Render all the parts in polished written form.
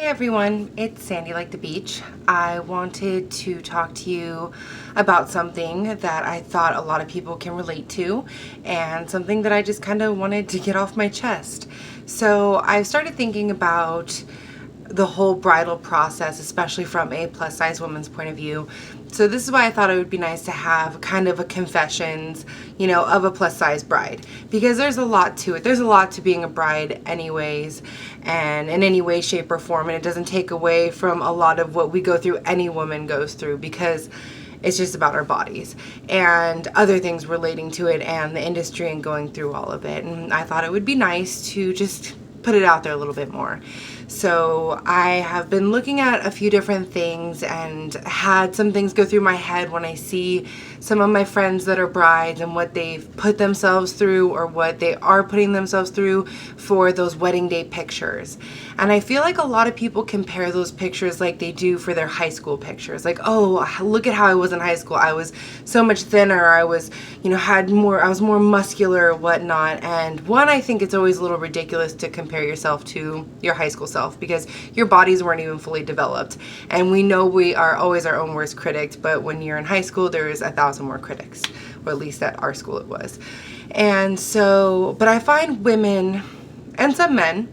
Hey everyone, it's Sandy like the beach. I wanted to talk to you about something that I thought a lot of people can relate to and something that I just kind of wanted to get off my chest. So I've started thinking about the whole bridal process, especially from a plus size woman's point of view. So this is why I thought it would be nice to have kind of a confessions, of a plus size bride, because there's a lot to it. There's a lot to being a bride anyways, and in any way, shape, or form, and it doesn't take away from a lot of what we go through, any woman goes through, because it's just about our bodies and other things relating to it and the industry and going through all of it. And I thought it would be nice to just put it out there a little bit more. So I have been looking at a few different things and had some things go through my head when I see some of my friends that are brides and what they've put themselves through or what they are putting themselves through for those wedding day pictures. And I feel like a lot of people compare those pictures like they do for their high school pictures. Like, oh, look at how I was in high school. I was so much thinner. I was, I was more muscular or whatnot. And one, I think it's always a little ridiculous to compare yourself to your high school self because your bodies weren't even fully developed. And we know we are always our own worst critics, but when you're in high school, there's 1,000 more critics, or at least at our school it was. And so, but I find women and some men,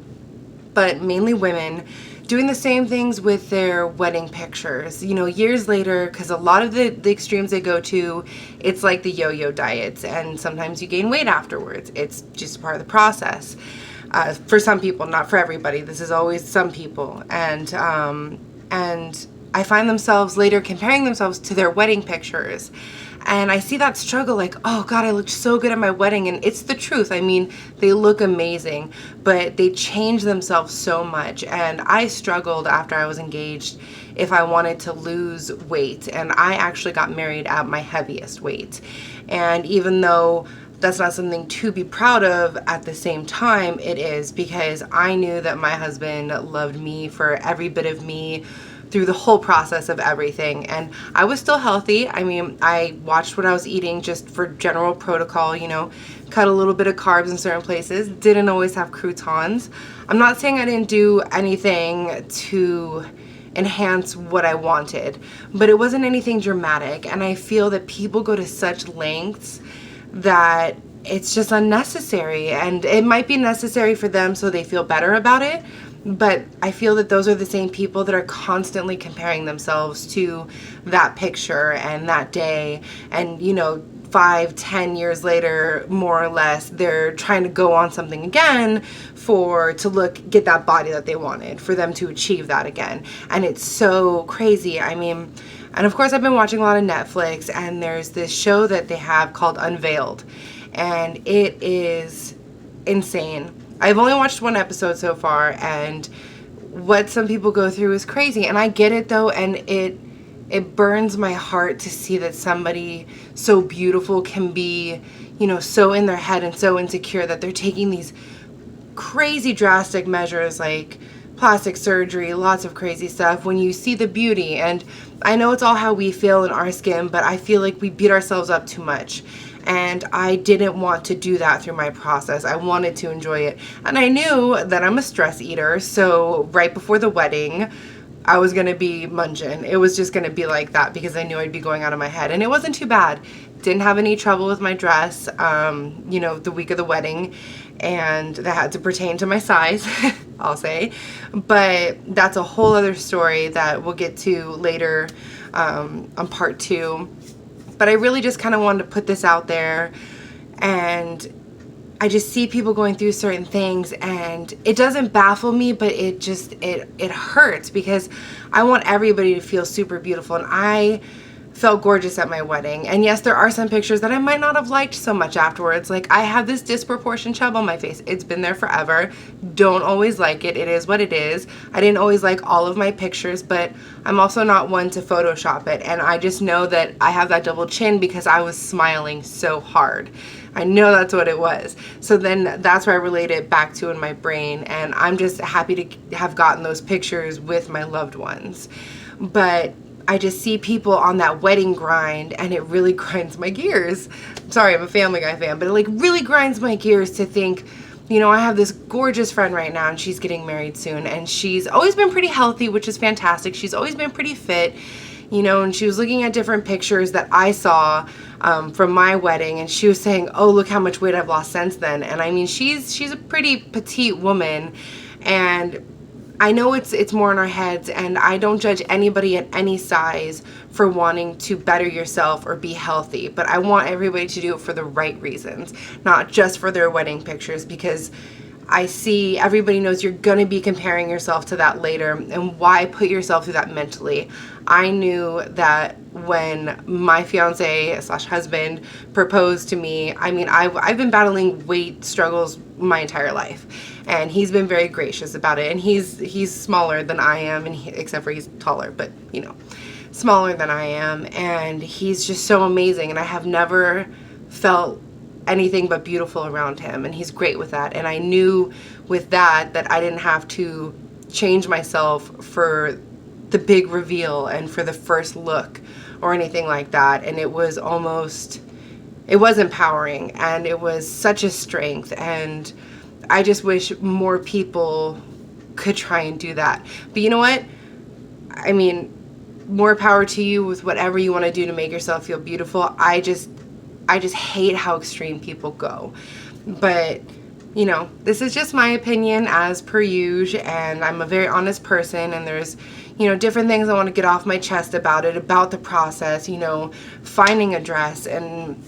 but mainly women, doing the same things with their wedding pictures, years later, because a lot of the extremes they go to, it's like the yo-yo diets, and sometimes you gain weight afterwards. It's just part of the process. For some people, not for everybody. This is always some people. And I find themselves later comparing themselves to their wedding pictures. And I see that struggle like, oh God, I looked so good at my wedding. And it's the truth. I mean, they look amazing, but they change themselves so much. And I struggled after I was engaged if I wanted to lose weight. And I actually got married at my heaviest weight. And even though that's not something to be proud of, at the same time, it is, because I knew that my husband loved me for every bit of me through the whole process of everything. And I was still healthy. I mean, I watched what I was eating just for general protocol, cut a little bit of carbs in certain places, didn't always have croutons. I'm not saying I didn't do anything to enhance what I wanted, but it wasn't anything dramatic. And I feel that people go to such lengths that it's just unnecessary, and it might be necessary for them so they feel better about it, but I feel that those are the same people that are constantly comparing themselves to that picture and that day, and 5-10 years later, more or less, they're trying to go on something again get that body that they wanted, for them to achieve that again. And it's so crazy. I mean, and of course I've been watching a lot of Netflix, and there's this show that they have called Unveiled, and it is insane. I've only watched one episode so far, and what some people go through is crazy. And I get it though, and it burns my heart to see that somebody so beautiful can be, so in their head and so insecure that they're taking these crazy drastic measures like plastic surgery, lots of crazy stuff, when you see the beauty. And I know it's all how we feel in our skin, but I feel like we beat ourselves up too much. And I didn't want to do that through my process. I wanted to enjoy it. And I knew that I'm a stress eater, so right before the wedding, I was going to be munching. It was just going to be like that because I knew I'd be going out of my head. And it wasn't too bad. Didn't have any trouble with my dress, the week of the wedding. And that had to pertain to my size, I'll say. But that's a whole other story that we'll get to later on part 2. But I really just kind of wanted to put this out there, and I just see people going through certain things, and it doesn't baffle me, but it hurts, because I want everybody to feel super beautiful, and I felt gorgeous at my wedding. And yes, there are some pictures that I might not have liked so much afterwards. Like, I have this disproportionate chub on my face. It's been there forever. Don't always like it. It is what it is. I didn't always like all of my pictures, but I'm also not one to Photoshop it. And I just know that I have that double chin because I was smiling so hard. I know that's what it was. So then that's where I relate it back to in my brain. And I'm just happy to have gotten those pictures with my loved ones. But I just see people on that wedding grind, and it really grinds my gears. Sorry, I'm a Family Guy fan, but it really grinds my gears to think you know, I have this gorgeous friend right now, and she's getting married soon, and she's always been pretty healthy, which is fantastic. She's always been pretty fit, you know, and she was looking at different pictures that I saw from my wedding, and she was saying, oh, look how much weight I've lost since then. And I mean, she's a pretty petite woman, and I know it's more in our heads, and I don't judge anybody at any size for wanting to better yourself or be healthy, but I want everybody to do it for the right reasons, not just for their wedding pictures, because I see everybody knows you're gonna be comparing yourself to that later, and why put yourself through that mentally? I knew that when my fiance / husband proposed to me, I mean, I've been battling weight struggles my entire life, and he's been very gracious about it, and he's smaller than I am, and except for he's taller, but you know, smaller than I am, and he's just so amazing, and I have never felt anything but beautiful around him, and he's great with that. And I knew with that I didn't have to change myself for the big reveal and for the first look or anything like that. And it was empowering, and it was such a strength, and I just wish more people could try and do that. But you know what? I mean, more power to you with whatever you want to do to make yourself feel beautiful. I just hate how extreme people go. But, you know, this is just my opinion as per usual, and I'm a very honest person, and there's, you know, different things I want to get off my chest about it, about the process, you know, finding a dress and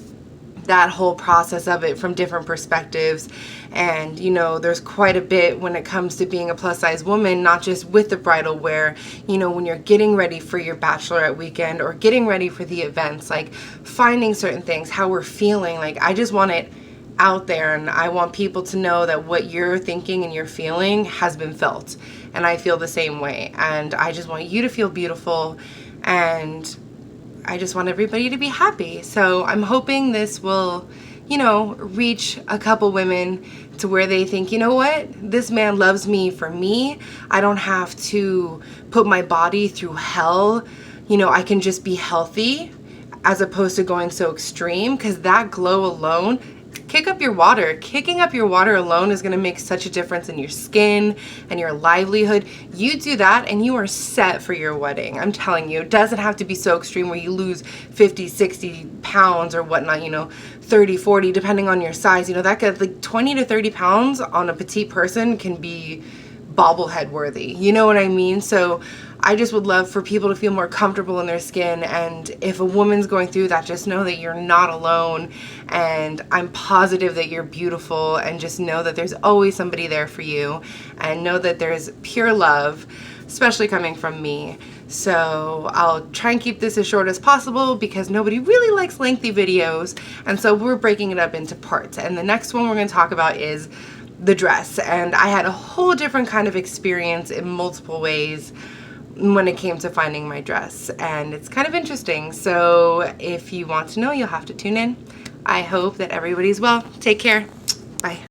that whole process of it from different perspectives. And you know, there's quite a bit when it comes to being a plus size woman, not just with the bridal wear, you know, when you're getting ready for your bachelorette weekend or getting ready for the events, like finding certain things, how we're feeling. Like, I just want it out there, and I want people to know that what you're thinking and you're feeling has been felt, and I feel the same way. And I just want you to feel beautiful, and I just want everybody to be happy. So I'm hoping this will, you know, reach a couple women to where they think, you know what, this man loves me for me. I don't have to put my body through hell. You know, I can just be healthy as opposed to going so extreme, because that glow alone, kicking up your water alone is going to make such a difference in your skin and your livelihood. You do that and you are set for your wedding. I'm telling you, it doesn't have to be so extreme where you lose 50, 60 pounds or whatnot, you know, 30, 40, depending on your size. You know, that could, like 20 to 30 pounds on a petite person can be bobblehead worthy. You know what I mean? So I just would love for people to feel more comfortable in their skin, and if a woman's going through that, just know that you're not alone, and I'm positive that you're beautiful, and just know that there's always somebody there for you, and know that there's pure love, especially coming from me. So I'll try and keep this as short as possible because nobody really likes lengthy videos, and so we're breaking it up into parts. And the next one we're going to talk about is the dress, and I had a whole different kind of experience in multiple ways when it came to finding my dress, and it's kind of interesting. So if you want to know, you'll have to tune in. I hope that everybody's well. Take care. Bye.